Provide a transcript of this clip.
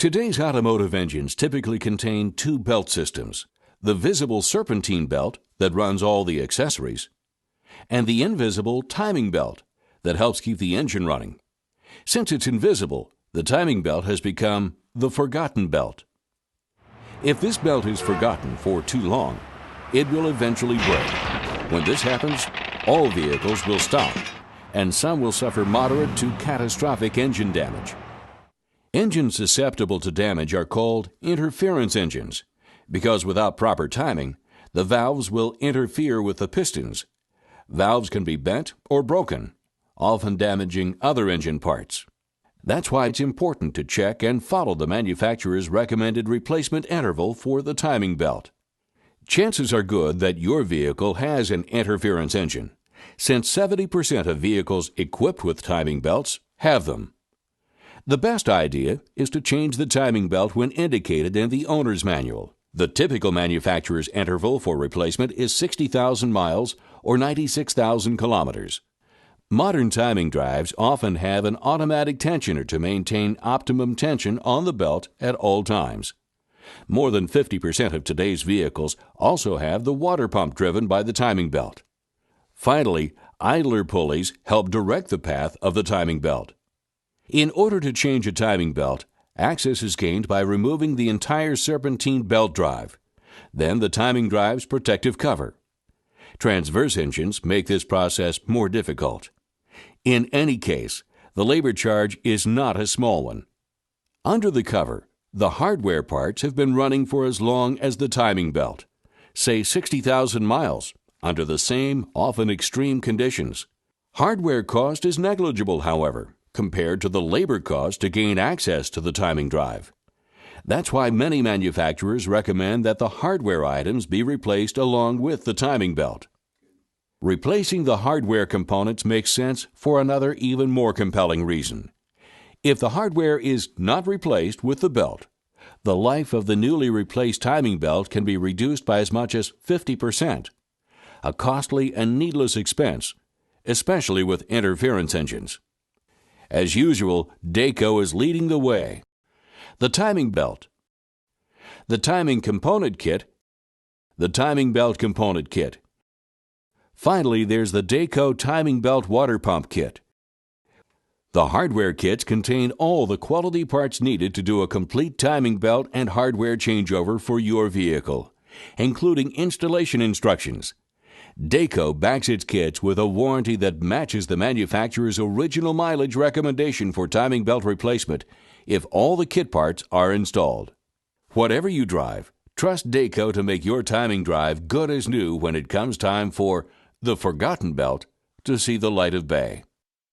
Today's automotive engines typically contain two belt systems: the visible serpentine belt that runs all the accessories, and the invisible timing belt that helps keep the engine running. Since it's invisible, the timing belt has become the forgotten belt. If this belt is forgotten for too long, it will eventually break. When this happens, all vehicles will stop, and some will suffer moderate to catastrophic engine damage. Engines susceptible to damage are called interference engines, because without proper timing, the valves will interfere with the pistons. Valves can be bent or broken, often damaging other engine parts. That's why it's important to check and follow the manufacturer's recommended replacement interval for the timing belt. Chances are good that your vehicle has an interference engine, since 70% of vehicles equipped with timing belts have them. The best idea is to change the timing belt when indicated in the owner's manual. The typical manufacturer's interval for replacement is 60,000 miles or 96,000 kilometers. Modern timing drives often have an automatic tensioner to maintain optimum tension on the belt at all times. More than 50% of today's vehicles also have the water pump driven by the timing belt. Finally, idler pulleys help direct the path of the timing belt. In order to change a timing belt, access is gained by removing the entire serpentine belt drive, then the timing drive's protective cover. Transverse engines make this process more difficult. In any case, the labor charge is not a small one. Under the cover, the hardware parts have been running for as long as the timing belt, say 60,000 miles, under the same, often extreme conditions. Hardware cost is negligible, however, compared to the labor cost to gain access to the timing drive. That's why many manufacturers recommend that the hardware items be replaced along with the timing belt. Replacing the hardware components makes sense for another even more compelling reason. If the hardware is not replaced with the belt, the life of the newly replaced timing belt can be reduced by as much as 50%, a costly and needless expense, especially with interference engines. As usual, Dayco is leading the way. The timing belt, the timing component kit, the timing belt component kit. Finally, there's the Dayco timing belt water pump kit. The hardware kits contain all the quality parts needed to do a complete timing belt and hardware changeover for your vehicle, including installation instructions. Dayco backs its kits with a warranty that matches the manufacturer's original mileage recommendation for timing belt replacement if all the kit parts are installed. Whatever you drive, trust Dayco to make your timing drive good as new when it comes time for the forgotten belt to see the light of day.